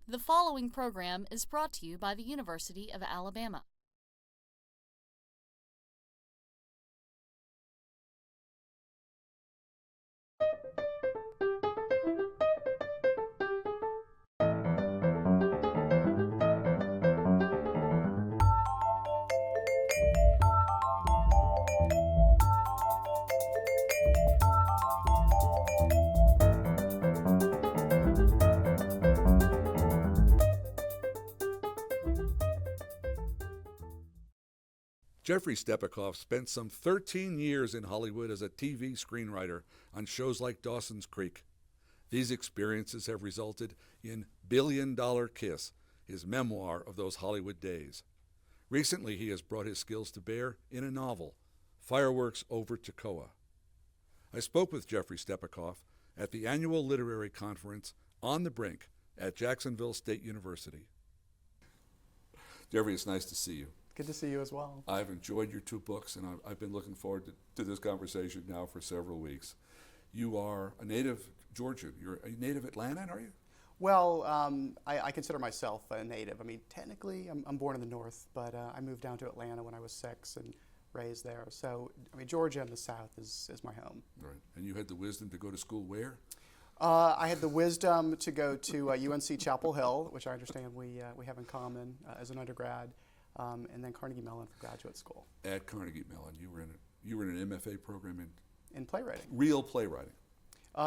The following program is brought to you by the University of Alabama. Jeffrey Stepakoff spent some 13 years in Hollywood as a TV screenwriter on shows like Dawson's Creek. These experiences have resulted in Billion Dollar Kiss, his memoir of those Hollywood days. Recently, he has brought his skills to bear in a novel, Fireworks Over Toccoa. I spoke with Jeffrey Stepakoff at the annual literary conference On the Brink at Jacksonville State University. Jeffrey, it's nice to see you. Good to see you as well. I've enjoyed your two books, and I've been looking forward to this conversation now for several weeks. You are a native Georgian. You're a native Atlantan, are you? Well, I consider myself a native. I mean, technically, I'm born in the north, but I moved down to Atlanta when I was 6 and raised there. So, I mean, Georgia in the south is my home. Right. And you had the wisdom to go to school where? I had the wisdom to go to UNC Chapel Hill, which I understand we have in common as an undergrad. And then Carnegie Mellon for graduate school. At Carnegie Mellon, you were in an MFA program in playwriting. Real playwriting.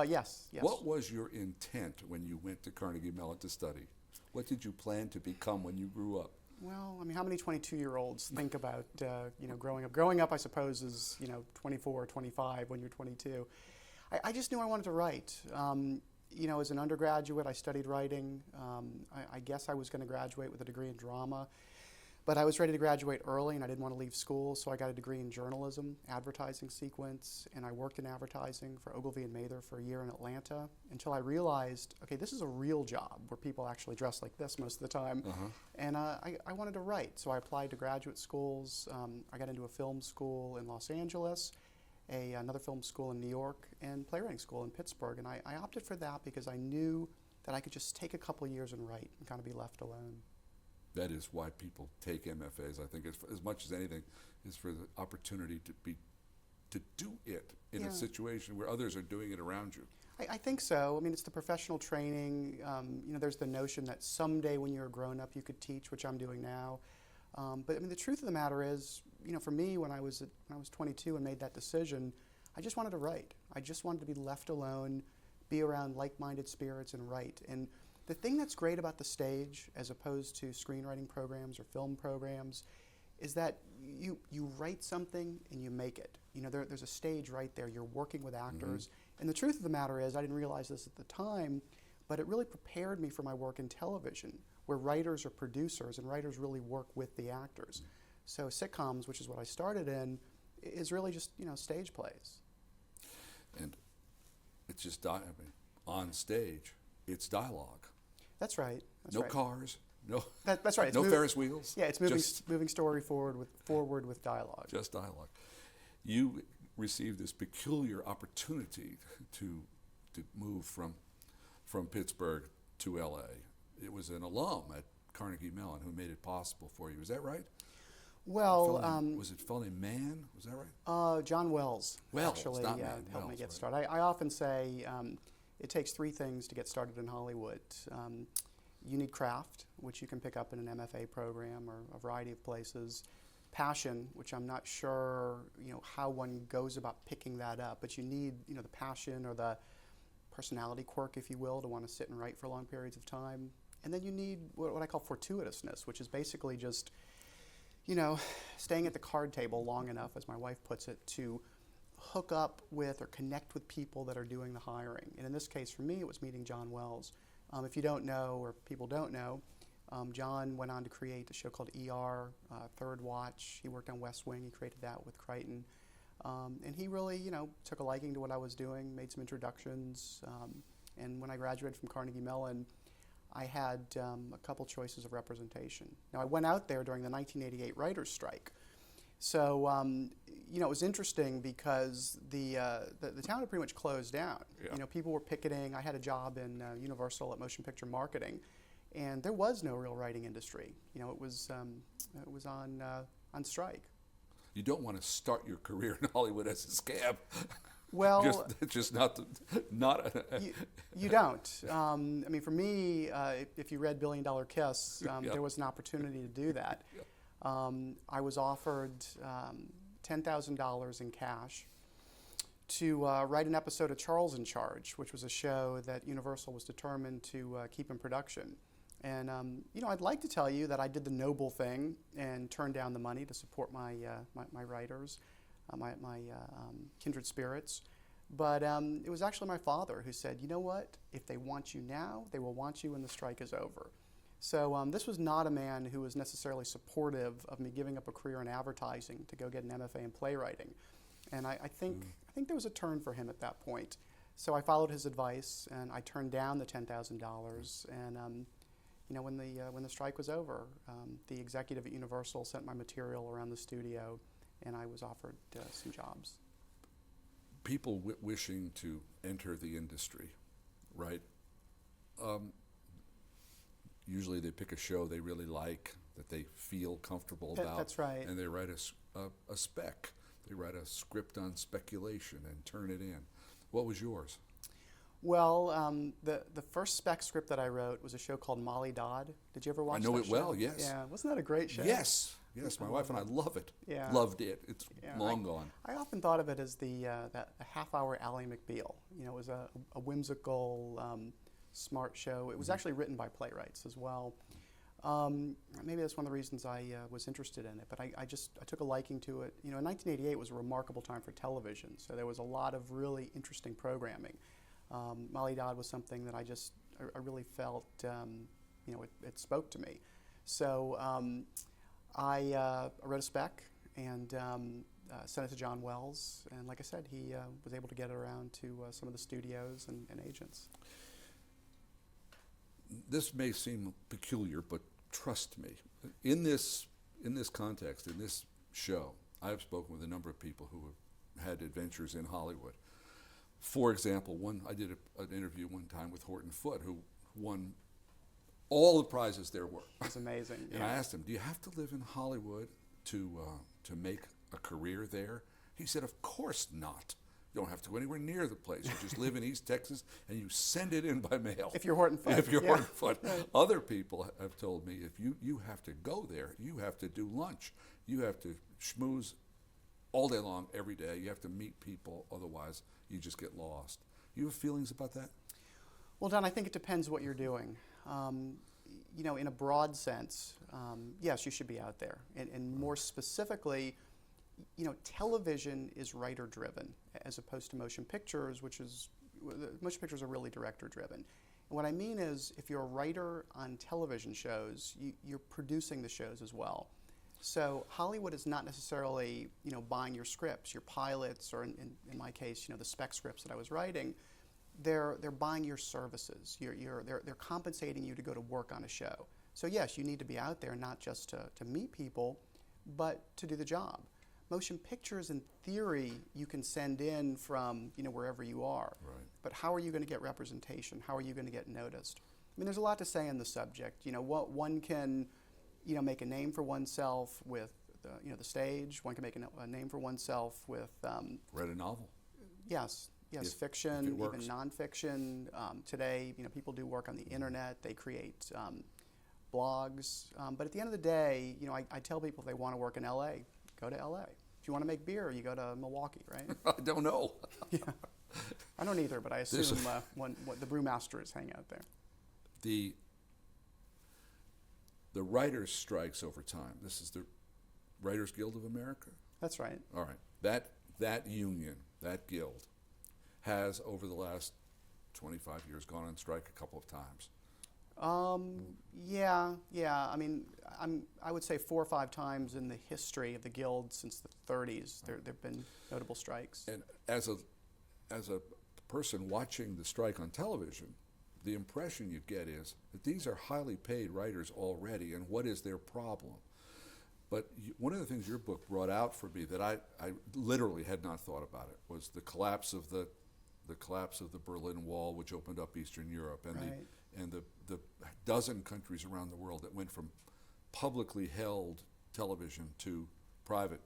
Yes. What was your intent when you went to Carnegie Mellon to study? What did you plan to become when you grew up? Well, I mean, how many 22-year-olds think about growing up? Growing up, I suppose, is 24 or 25 when you're 22. I just knew I wanted to write. As an undergraduate, I studied writing. I guess I was going to graduate with a degree in drama. But I was ready to graduate early, and I didn't want to leave school, so I got a degree in journalism, advertising sequence, and I worked in advertising for Ogilvy and Mather for a year in Atlanta until I realized, okay, this is a real job where people actually dress like this most of the time, and I wanted to write. So I applied to graduate schools. I got into a film school in Los Angeles, another film school in New York, and playwriting school in Pittsburgh, and I opted for that because I knew that I could just take a couple of years and write and kind of be left alone. That is why people take MFAs. I think it's, as much as anything, is for the opportunity to do it in a situation where others are doing it around you. I think so. I mean, it's the professional training. There's the notion that someday when you're a grown-up you could teach, which I'm doing now. But I mean, the truth of the matter is, for me, when I was 22 and made that decision, I just wanted to write. I just wanted to be left alone, be around like-minded spirits, and write. And the thing that's great about the stage, as opposed to screenwriting programs or film programs, is that you write something and you make it. There's a stage right there. You're working with actors. And the truth of the matter is, I didn't realize this at the time, but it really prepared me for my work in television, where writers are producers and writers really work with the actors. So sitcoms, which is what I started in, is really just, stage plays. And it's just, on stage, it's dialogue. That's right. No cars. That's right. No Ferris wheels. Yeah, it's moving story forward with dialogue. Just dialogue. You received this peculiar opportunity to move from Pittsburgh to L.A. It was an alum at Carnegie Mellon who made it possible for you. Is that right? Well, was it a fellow named Mann? Was that right? John Wells. Actually, not helped me get right. started. I often say it takes 3 things to get started in Hollywood. You need craft, which you can pick up in an MFA program or a variety of places. Passion, which I'm not sure how one goes about picking that up, but you need the passion or the personality quirk, if you will, to want to sit and write for long periods of time. And then you need what I call fortuitousness, which is basically just staying at the card table long enough, as my wife puts it, to hook up with or connect with people that are doing the hiring. And in this case, for me, it was meeting John Wells. If you don't know, or people don't know, John went on to create a show called ER, Third Watch. He worked on West Wing. He created that with Crichton. And he really, took a liking to what I was doing, made some introductions. And when I graduated from Carnegie Mellon, I had a couple choices of representation. Now, I went out there during the 1988 writers' strike. So, it was interesting because the town had pretty much closed down. Yeah. People were picketing. I had a job in Universal at motion picture marketing. and there was no real writing industry. You know, it was on strike. You don't want to start your career in Hollywood as a scab. Well, just not. You don't. I mean, for me, if you read $1 Billion Kiss, there was an opportunity to do that. I was offered $10,000 in cash to write an episode of Charles in Charge, which was a show that Universal was determined to keep in production. And you know, I'd like to tell you that I did the noble thing and turned down the money to support my writers, my kindred spirits. But it was actually my father who said, you know what, if they want you now, they will want you when the strike is over. So this was not a man who was necessarily supportive of me giving up a career in advertising to go get an MFA in playwriting. And I think there was a turn for him at that point. So I followed his advice and I turned down the $10,000. And you know, when the strike was over, the executive at Universal sent my material around the studio, and I was offered some jobs. People wishing to enter the industry, right? Usually they pick a show they really like, that they feel comfortable about. That's right. And they write a spec. They write a script on speculation and turn it in. What was yours? Well, the first spec script that I wrote was a show called Molly Dodd. Did you ever watch that show? I know it well, yes. Yeah, wasn't that a great show? Yes, my wife and I love it. Yeah. Loved it. It's long gone. I often thought of it as the half-hour Ally McBeal. You know, it was a whimsical, smart show. It was actually written by playwrights as well. Maybe that's one of the reasons I was interested in it, but I took a liking to it. You know, 1988 was a remarkable time for television, so there was a lot of really interesting programming. Molly Dodd was something that I really felt, you know, it spoke to me. So I wrote a spec and sent it to John Wells, and like I said, he was able to get it around to some of the studios and agents. This may seem peculiar, but trust me, in this context, in this show, I have spoken with a number of people who have had adventures in Hollywood. For example, I did an interview one time with Horton Foote, who won all the prizes there were. That's amazing. And I asked him, do you have to live in Hollywood to make a career there? He said, of course not. You don't have to go anywhere near the place. You just live in East Texas and you send it in by mail. If you're Horton Foote. If you're Horton Foote. Other people have told me, if you have to go there, you have to do lunch. You have to schmooze all day long, every day. You have to meet people, otherwise you just get lost. You have feelings about that? Well, Don, I think it depends what you're doing. You know, in a broad sense, yes, you should be out there. And more specifically, you know, television is writer-driven as opposed to motion pictures, motion pictures are really director-driven. And what I mean is, if you're a writer on television shows, you're producing the shows as well. So Hollywood is not necessarily, you know, buying your scripts, your pilots, or in my case, you know, the spec scripts that I was writing. They're buying your services. They're compensating you to go to work on a show. So yes, you need to be out there not just to meet people, but to do the job. Motion pictures, in theory, you can send in from, you know, wherever you are. Right. But how are you going to get representation? How are you going to get noticed? I mean, there's a lot to say on the subject. You know, what one can, you know, make a name for oneself with, the stage. One can make a name for oneself with. Read a novel. Yes, fiction, even nonfiction. Today, you know, people do work on the internet. They create blogs. But at the end of the day, you know, I tell people if they want to work in LA, go to LA. If you want to make beer, you go to Milwaukee, right? I don't know. Yeah, I don't either, but I assume the brewmasters hang out there. The writers' strikes over time. This is the Writers Guild of America? That's right. All right. That union, that guild, has over the last 25 years gone on strike a couple of times. Yeah. I mean, I would say 4 or 5 times in the history of the guild since the 30s. There've been notable strikes. And as a person watching the strike on television, the impression you get is that these are highly paid writers already, and what is their problem? But one of the things your book brought out for me that I literally had not thought about it was the collapse of the Berlin Wall, which opened up Eastern Europe, and right. the dozen countries around the world that went from publicly held television to private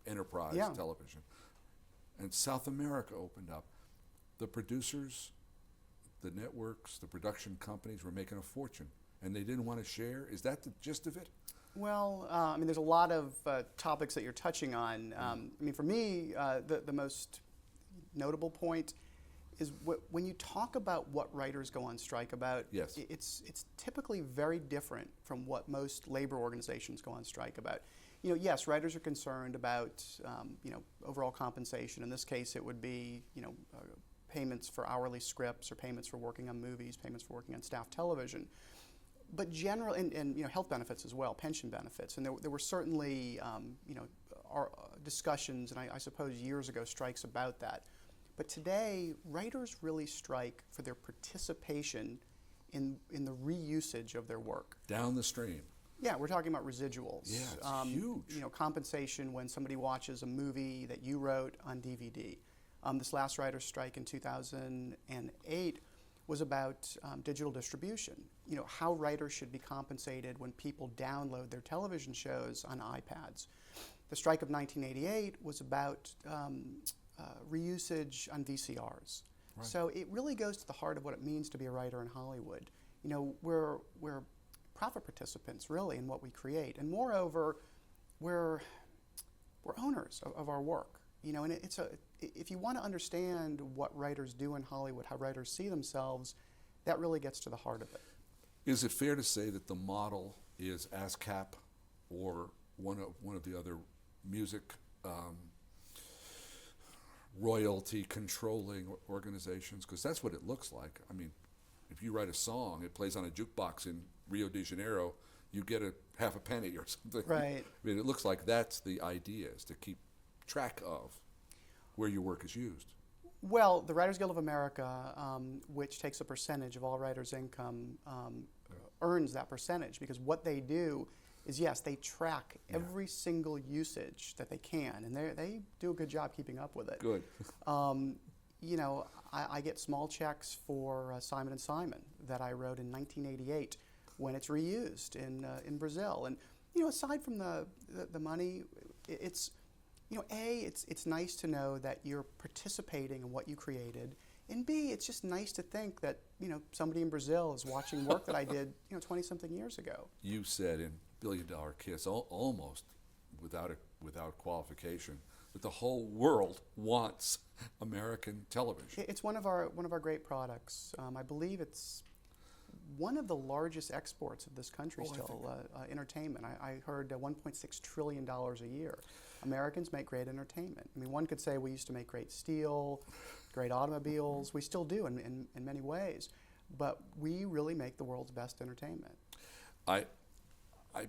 enterprise television. And South America opened up. The producers, the networks, the production companies were making a fortune, and they didn't want to share. Is that the gist of it? Well, I mean, there's a lot of topics that you're touching on. I mean, for me, the most notable point is when you talk about what writers go on strike about, yes. it's typically very different from what most labor organizations go on strike about. You know, yes, writers are concerned about, overall compensation. In this case, it would be, payments for hourly scripts or payments for working on movies, payments for working on staff television. But general, and health benefits as well, pension benefits. And there were certainly, discussions, and I suppose years ago, strikes about that. But today, writers really strike for their participation in the reusage of their work. Down the stream. Yeah, we're talking about residuals. Yeah, it's huge. Compensation when somebody watches a movie that you wrote on DVD. This last writer's strike in 2008 was about digital distribution. You know, how writers should be compensated when people download their television shows on iPads. The strike of 1988 was about reusage on VCRs. Right. So it really goes to the heart of what it means to be a writer in Hollywood. You know, we're profit participants, really, in what we create. And moreover, we're owners of our work. You know, and if you want to understand what writers do in Hollywood, how writers see themselves, that really gets to the heart of it. Is it fair to say that the model is ASCAP or one of the other music royalty controlling organizations? Because that's what it looks like. I mean, if you write a song, it plays on a jukebox in Rio de Janeiro, you get half a penny or something. Right. I mean, it looks like that's the idea, is to keep track of where your work is used. Well, the Writers Guild of America, which takes a percentage of all writers' income, earns that percentage, because what they do is, yes, they track every single usage that they can, and they do a good job keeping up with it. Good. I get small checks for Simon & Simon that I wrote in 1988 when it's reused in Brazil. And, aside from the money, it's nice to know that you're participating in what you created. And B, it's just nice to think that, somebody in Brazil is watching work that I did, 20-something years ago. You said in Billion Dollar Kiss, almost without qualification, that the whole world wants American television. It's one of our great products. I believe it's one of the largest exports of this country still, entertainment. I heard $1.6 trillion a year. Americans make great entertainment. I mean, one could say we used to make great steel, great automobiles. We still do in many ways. But we really make the world's best entertainment. I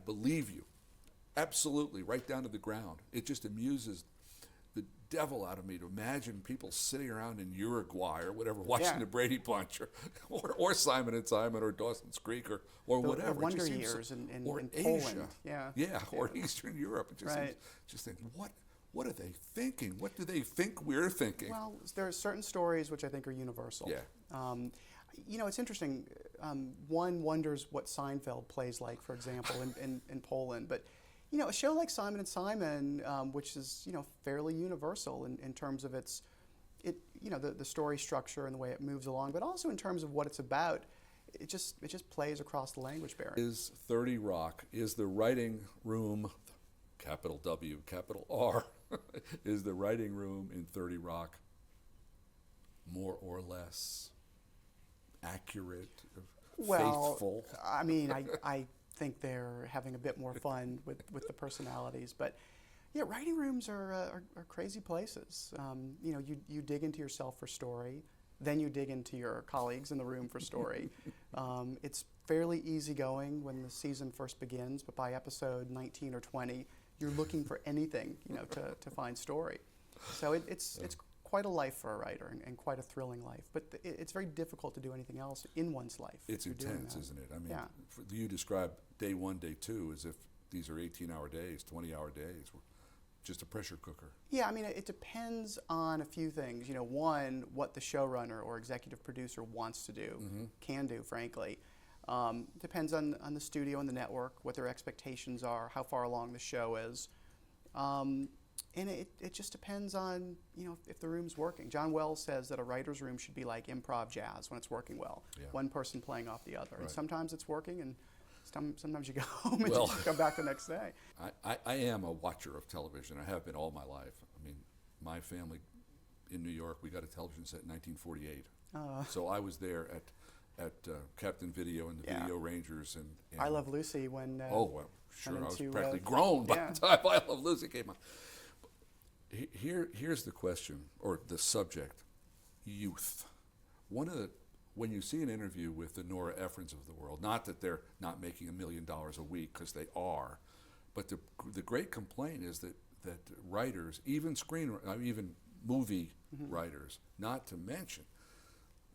believe you. Absolutely, right down to the ground. It just amuses the devil out of me to imagine people sitting around in Uruguay or whatever watching the Brady Bunch or Simon & Simon or Dawson's Creek or whatever. The Wonder Years in Asia. Poland. Or Eastern Europe. It just seems, just think, what are they thinking? What do they think we're thinking? Well, there are certain stories which I think are universal. Yeah. It's interesting. One wonders what Seinfeld plays like, for example, in Poland. But, a show like Simon & Simon, which is, fairly universal in terms of the story structure and the way it moves along, but also in terms of what it's about, it just plays across the language barrier. Is 30 Rock, is the writing room, capital W, capital R, is the writing room in 30 Rock more or less accurate, faithful? I mean, I think they're having a bit more fun with the personalities, but writing rooms are crazy places. You dig into yourself for story, then you dig into your colleagues in the room for story. It's fairly easygoing when the season first begins, but by episode 19 or 20, you're looking for anything to find story. So it's quite a life for a writer, and quite a thrilling life. But it's very difficult to do anything else in one's life. It's intense, isn't it? I mean, you describe day one, day two as if these are 18-hour days, 20-hour days. just a pressure cooker? Yeah, I mean, it depends on a few things. You know, one, what the showrunner or executive producer wants to do, can do, frankly. Depends on the studio and the network, what their expectations are, how far along the show is. And it just depends on, you know, if the room's working. John Wells says that a writer's room should be like improv jazz when it's working well. Yeah. One person playing off the other. Right. And sometimes it's working, and sometimes you go home and you come back the next day. I am a watcher of television. I have been all my life. I mean, my family in New York, we got a television set in 1948. So I was there at Captain Video and the Video Rangers. And I Love Lucy when... oh, well, sure. I was practically grown by the time I Love Lucy came on. Here's the question, or the subject, youth. When you see an interview with the Nora Ephrons of the world, not that they're not making $1 million a week, because they are, but the great complaint is that writers, even movie writers, not to mention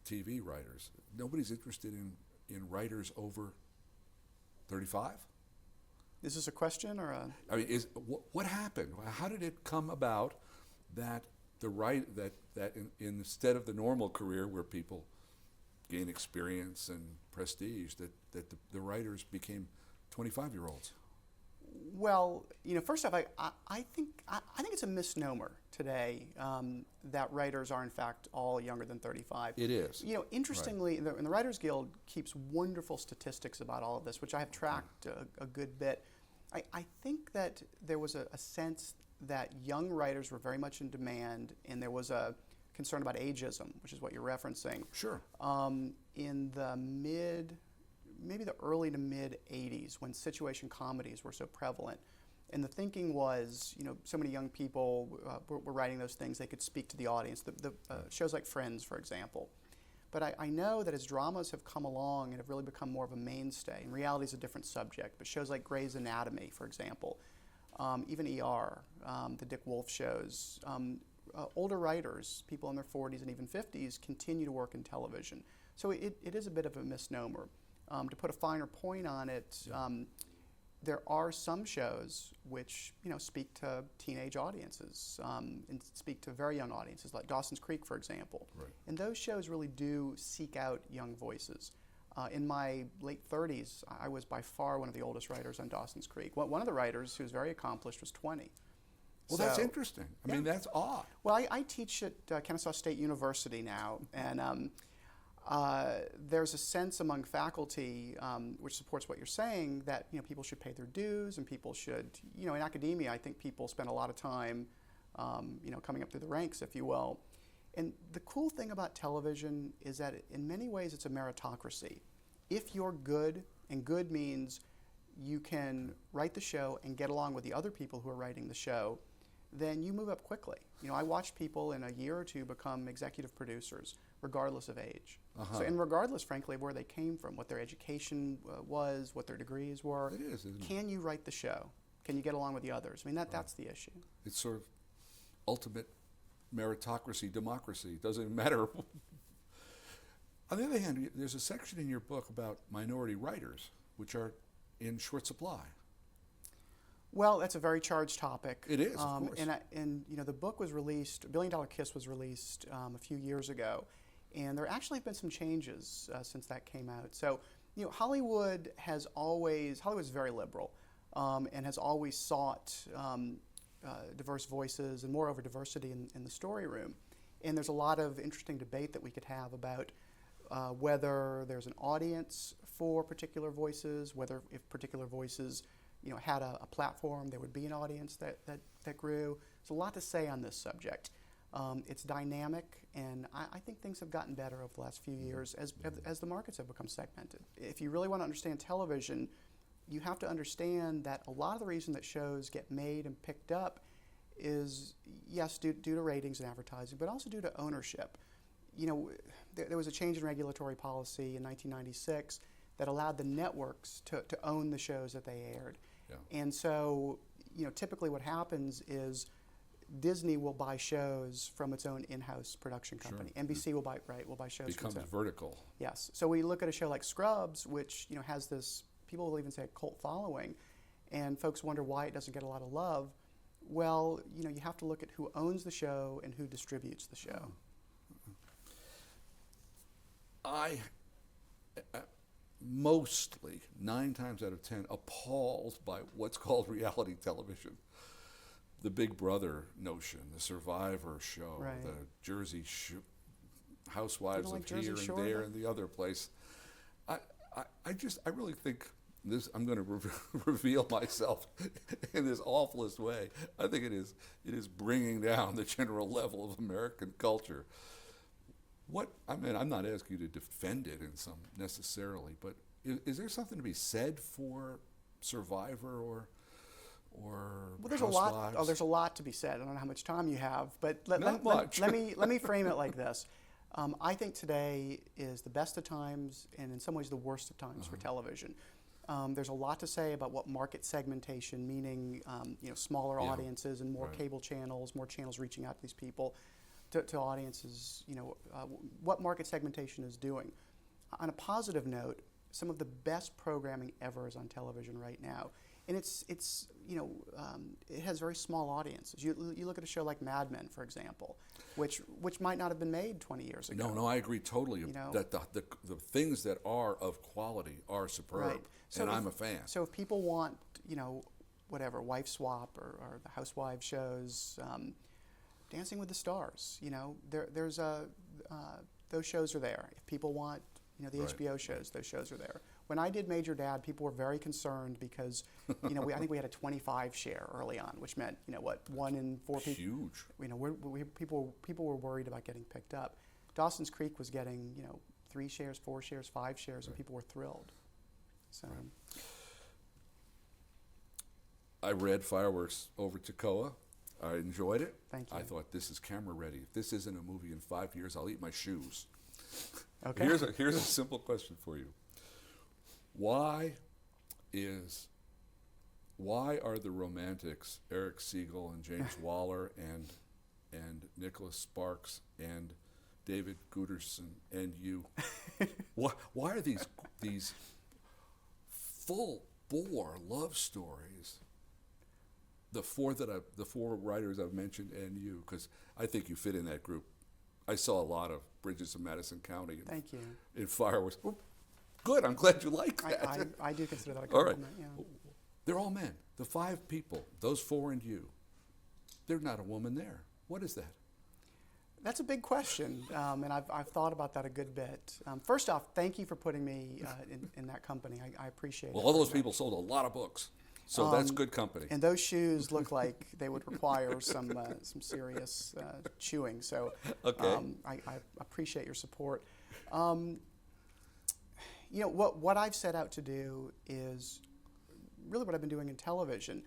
TV writers, nobody's interested in writers over 35. Is this a question or a? I mean, what happened? How did it come about that instead of the normal career where people gain experience and prestige, that the writers became 25-year-olds? Well, you know, first off, I think it's a misnomer today that writers are in fact all younger than 35. It is. You know, interestingly, right. The Writers Guild keeps wonderful statistics about all of this, which I have tracked a good bit. I think that there was a sense that young writers were very much in demand, and there was a concern about ageism, which is what you're referencing. Sure. In maybe the early to mid 80s, when situation comedies were so prevalent. And the thinking was, you know, so many young people were writing those things, they could speak to the audience. The shows like Friends, for example. But I know that as dramas have come along and have really become more of a mainstay, and reality is a different subject, but shows like Grey's Anatomy, for example, even ER, the Dick Wolf shows, older writers, people in their 40s and even 50s, continue to work in television. So it is a bit of a misnomer. To put a finer point on it, there are some shows which, you know, speak to teenage audiences and speak to very young audiences, like Dawson's Creek, for example. Right. And those shows really do seek out young voices. In my late 30s, I was by far one of the oldest writers on Dawson's Creek. One of the writers who was very accomplished was 20. Well, that's interesting. I mean, that's odd. Well, I teach at Kennesaw State University now, and there's a sense among faculty, which supports what you're saying, that, you know, people should pay their dues, and people should, you know, in academia, I think people spend a lot of time, you know, coming up through the ranks, if you will. And the cool thing about television is that in many ways it's a meritocracy. If you're good, and good means you can write the show and get along with the other people who are writing the show, then you move up quickly. You know, I watch people in a year or two become executive producers, regardless of age. So, and regardless, frankly, of where they came from, what their education was, what their degrees were. It is, isn't it? Can you write the show? Can you get along with the others? I mean, that's the issue. It's sort of ultimate meritocracy, democracy. It doesn't matter. On the other hand, there's a section in your book about minority writers, which are in short supply. Well, that's a very charged topic. It is, of course. And you know, the book was released, $1 Billion Kiss was released a few years ago, and there actually have been some changes since that came out. So, you know, Hollywood is very liberal, and has always sought diverse voices and moreover diversity in the story room. And there's a lot of interesting debate that we could have about whether there's an audience for particular voices, whether if particular voices, you know, had a platform, there would be an audience that grew. There's a lot to say on this subject. It's dynamic, and I think things have gotten better over the last few years as the markets have become segmented. If you really want to understand television, you have to understand that a lot of the reason that shows get made and picked up is, yes, due to ratings and advertising, but also due to ownership. You know, there was a change in regulatory policy in 1996 that allowed the networks to own the shows that they aired. Yeah. And so, you know, typically what happens is Disney will buy shows from its own in-house production company. Sure. NBC will buy shows. Becomes from its own. Vertical. Yes. So we look at a show like Scrubs, which, you know, has this, people will even say, a cult following, and folks wonder why it doesn't get a lot of love. Well, you have to look at who owns the show and who distributes the show. I mostly, 9 times out of 10, appalled by what's called reality television. The Big Brother notion, the Survivor show, Right. the Jersey Housewives like of Jersey here and Shore, there then? and the other place. I really think this. I'm going to reveal myself in this awfulest way. I think it is bringing down the general level of American culture. I'm not asking you to defend it in some necessarily, but is there something to be said for Survivor or Well, there's Housewives? a lot. Oh, there's a lot to be said. I don't know how much time you have, but Not much. let me frame it like this. I think today is the best of times, and in some ways the worst of times for television. There's a lot to say about what market segmentation, meaning smaller Yeah. audiences and more Right. cable channels, more channels reaching out to these people, to audiences. What market segmentation is doing. On a positive note, some of the best programming ever is on television right now. And it has very small audiences. You look at a show like Mad Men, for example, which might not have been made 20 years ago. No, I agree totally that the things that are of quality are superb, Right. and I'm a fan. So if people want, whatever, Wife Swap or the Housewives shows, Dancing with the Stars, those shows are there. If people want, the Right. HBO shows, those shows are there. When I did Major Dad, people were very concerned because, I think we had a 25 share early on, which meant, 1 in 4 people. Huge. People were worried about getting picked up. Dawson's Creek was getting, 3 shares, 4 shares, 5 shares, and people were thrilled. So. Right. I read Fireworks Over Toccoa. I enjoyed it. Thank you. I thought, this is camera ready. If this isn't a movie in 5 years, I'll eat my shoes. Okay. Here's a simple question for you. Why are the romantics, Eric Siegel and James Waller and Nicholas Sparks and David Guterson and you, why are these full bore love stories? The four writers I've mentioned and you, because I think you fit in that group. I saw a lot of Bridges of Madison County. Thank you. In Fireworks. Well, good. I'm glad you like that. I do consider that a All right. compliment. Yeah. They're all men. The 5 people, those 4 and you. There's not a woman there. What is that? That's a big question, and I've thought about that a good bit. First off, thank you for putting me in that company. I appreciate it. Well, all those people sold a lot of books, so that's good company. And those shoes look like they would require some serious chewing. So Okay. I appreciate your support. What I've set out to do is really what I've been doing in television,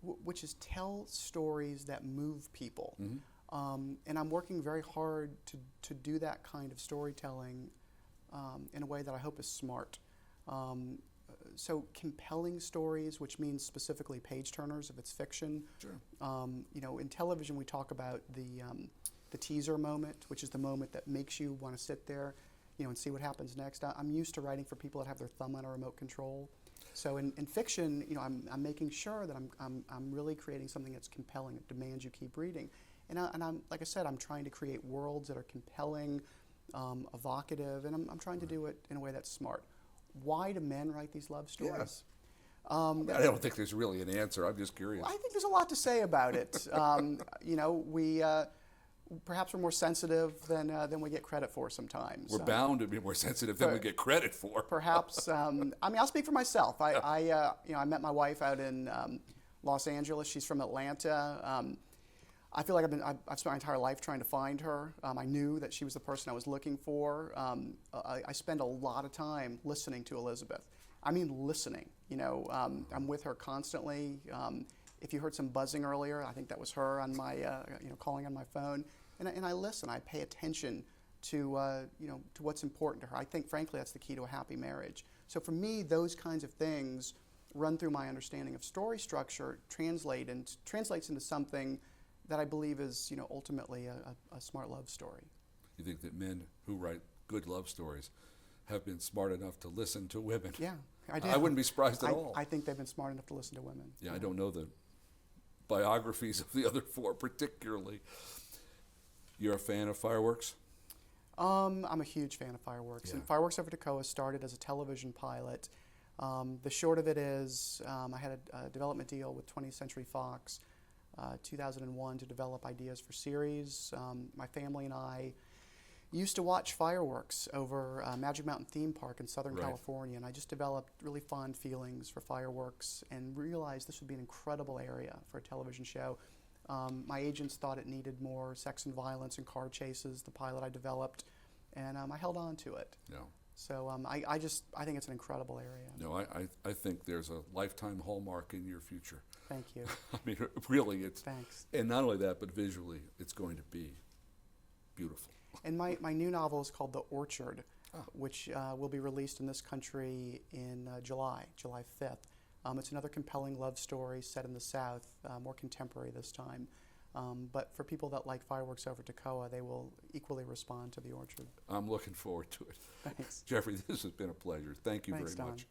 which is tell stories that move people. Mm-hmm. And I'm working very hard to do that kind of storytelling in a way that I hope is smart. So compelling stories, which means specifically page turners if it's fiction. Sure. In television we talk about the teaser moment, which is the moment that makes you want to sit there, and see what happens next. I'm used to writing for people that have their thumb on a remote control. So in fiction, I'm making sure that I'm really creating something that's compelling, that demands you keep reading. And I'm like I said, I'm trying to create worlds that are compelling, evocative, and I'm trying to do it in a way that's smart. Why do men write these love stories? I don't think there's really an answer. I'm just curious. I think there's a lot to say about it. We perhaps we're more sensitive than we get credit for sometimes. We're bound to be more sensitive than we get credit for. Perhaps. I'll speak for myself. I met my wife out in Los Angeles. She's from Atlanta. I feel like I've spent my entire life trying to find her. I knew that she was the person I was looking for. I spend a lot of time listening to Elizabeth. I mean, listening. I'm with her constantly. If you heard some buzzing earlier, I think that was her on my, calling on my phone. And I listen. I pay attention to what's important to her. I think, frankly, that's the key to a happy marriage. So for me, those kinds of things run through my understanding of story structure, translates into something that I believe is, ultimately a smart love story. You think that men who write good love stories have been smart enough to listen to women? Yeah, I do. I wouldn't be surprised at all. I think they've been smart enough to listen to women. Yeah, I don't know the biographies of the other four particularly. You're a fan of Fireworks? I'm a huge fan of Fireworks. Yeah. And Fireworks Over Toccoa started as a television pilot. The short of it is I had a development deal with 20th Century Fox 2001 to develop ideas for series. My family and I used to watch Fireworks over Magic Mountain Theme Park in Southern California, and I just developed really fond feelings for fireworks and realized this would be an incredible area for a television show. My agents thought it needed more sex and violence and car chases, the pilot I developed, and I held on to it. No. So I think it's an incredible area. No, I think there's a lifetime hallmark in your future. Thank you. I mean, really, it's... Thanks. And not only that, but visually, it's going to be beautiful. And my new novel is called The Orchard, which will be released in this country in July 5th. It's another compelling love story set in the South, more contemporary this time. But for people that like Fireworks Over Toccoa, they will equally respond to The Orchard. I'm looking forward to it. Thanks. Jeffrey, this has been a pleasure. Thank you Thanks, very Don. much.